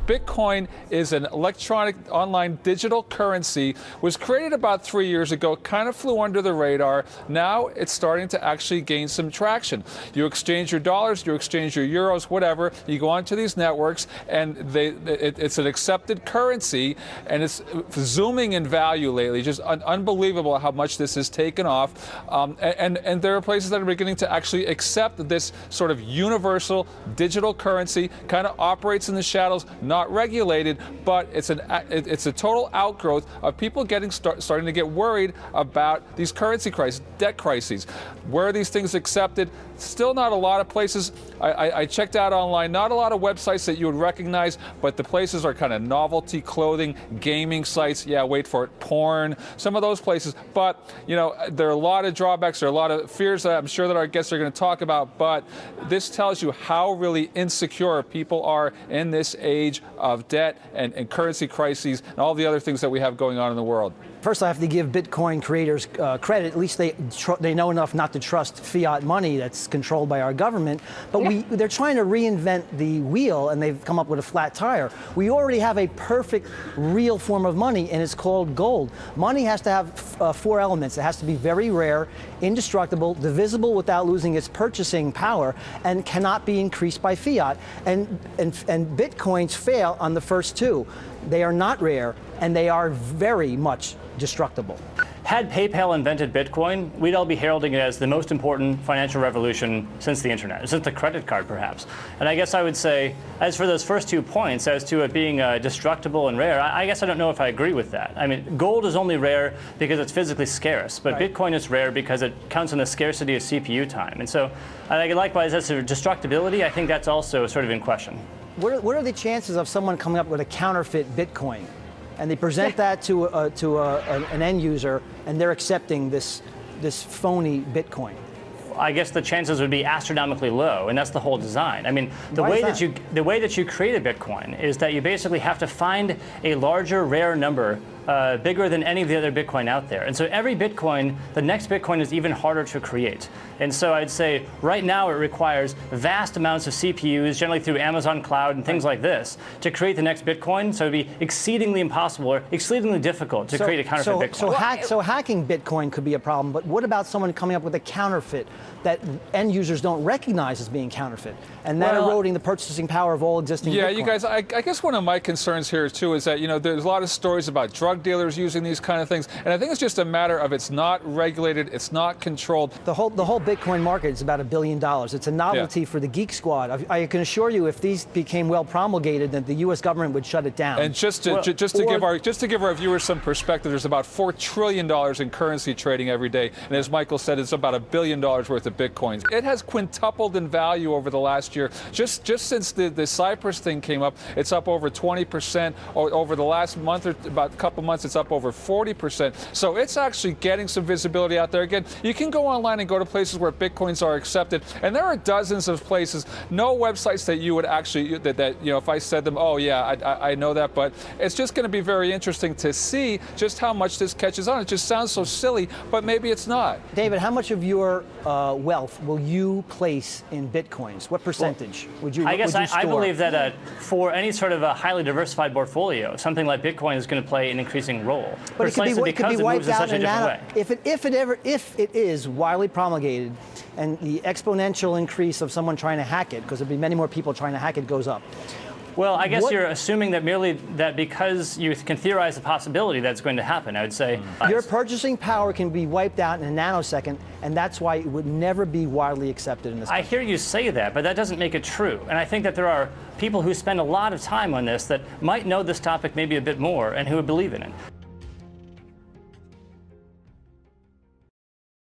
Bitcoin is an electronic online digital currency, was created about 3 years ago, kind of flew under the radar. Now it's starting to actually gain some traction. You exchange your dollars, you exchange your euros, whatever. You go onto these networks, and it's an accepted currency, and it's zooming in value lately. Just unbelievable how much this has taken off. And there are places that are beginning to actually accept this sort of universal digital currency. Kind of operates in the shadows, not regulated, but it's a total outgrowth of people starting to get worried about these currency crises, debt crises. Where are these things accepted? Still not a lot of places. I checked out online, not a lot of websites that you would recognize, but the places are kind of novelty clothing, gaming sites, yeah, wait for it, porn, some of those places. But, you know, there are a lot of drawbacks, there are a lot of fears that I'm sure that our guests are going to talk about, but this tells you how really insecure people are in this age of debt and currency crises and all the other things that we have going on in the world. First, I have to give Bitcoin creators credit. At least they know enough not to trust fiat money that's controlled by our government. But they're trying to reinvent the wheel, and they've come up with a flat tire. We already have a perfect, real form of money, and it's called gold. Money has to have 4 elements. It has to be very rare, indestructible, divisible without losing its purchasing power, and cannot be increased by fiat. And Bitcoins fail on the first 2. They are not rare, and they are very much destructible. Had PayPal invented Bitcoin, we'd all be heralding it as the most important financial revolution since the internet, since the credit card, perhaps. And I guess I would say, as for those first 2 points, as to it being destructible and rare, I guess I don't know if I agree with that. I mean, gold is only rare because it's physically scarce, but right. Bitcoin is rare because it counts on the scarcity of CPU time. And so, likewise, as to destructibility, I think that's also sort of in question. What are the chances of someone coming up with a counterfeit Bitcoin, and they present that to an end user, and they're accepting this phony Bitcoin? I guess the chances would be astronomically low, and that's the whole design. I mean, the way that you create a Bitcoin is that you basically have to find a larger, rare number, bigger than any of the other Bitcoin out there. And so every Bitcoin, the next Bitcoin is even harder to create. And so I'd say right now it requires vast amounts of CPUs, generally through Amazon Cloud and things like this, to create the next Bitcoin. So it'd be exceedingly impossible or exceedingly difficult to create a counterfeit Bitcoin. So hacking Bitcoin could be a problem, but what about someone coming up with a counterfeit that end users don't recognize as being counterfeit, and that eroding the purchasing power of all existing Bitcoin? Yeah, you guys, I guess one of my concerns here too is that, you know, there's a lot of stories about drug dealers using these kind of things, and I think it's just a matter of it's not regulated, it's not controlled. The whole Bitcoin market is about $1 billion. It's a novelty for the geek squad. I can assure you, if these became well promulgated, then the U.S. government would shut it down. And just to give our viewers some perspective, there's about $4 trillion in currency trading every day, and as Michael said, it's about $1 billion worth of Bitcoins. It has quintupled in value over the last year. Just since the Cyprus thing came up, it's up over 20%. Over the last month, or about a couple months, it's up over 40%. So it's actually getting some visibility out there. Again, you can go online and go to places where Bitcoins are accepted, and there are dozens of places, no websites that you would actually, that you know, if I said them, oh yeah, I know that, but it's just going to be very interesting to see just how much this catches on. It just sounds so silly, but maybe it's not. David, how much of your wealth will you place in Bitcoins? What percentage would you store? I believe that for any sort of a highly diversified portfolio, something like Bitcoin is going to play an increasing role. But it could be wiped out in a way. If it is widely promulgated, and the exponential increase of someone trying to hack it, because there'll be many more people trying to hack it, goes up. Well, I guess you're assuming that merely that because you can theorize the possibility that's going to happen, I would say. Your purchasing power can be wiped out in a nanosecond, and that's why it would never be widely accepted in this country. I hear you say that, but that doesn't make it true. And I think that there are people who spend a lot of time on this that might know this topic maybe a bit more and who would believe in it.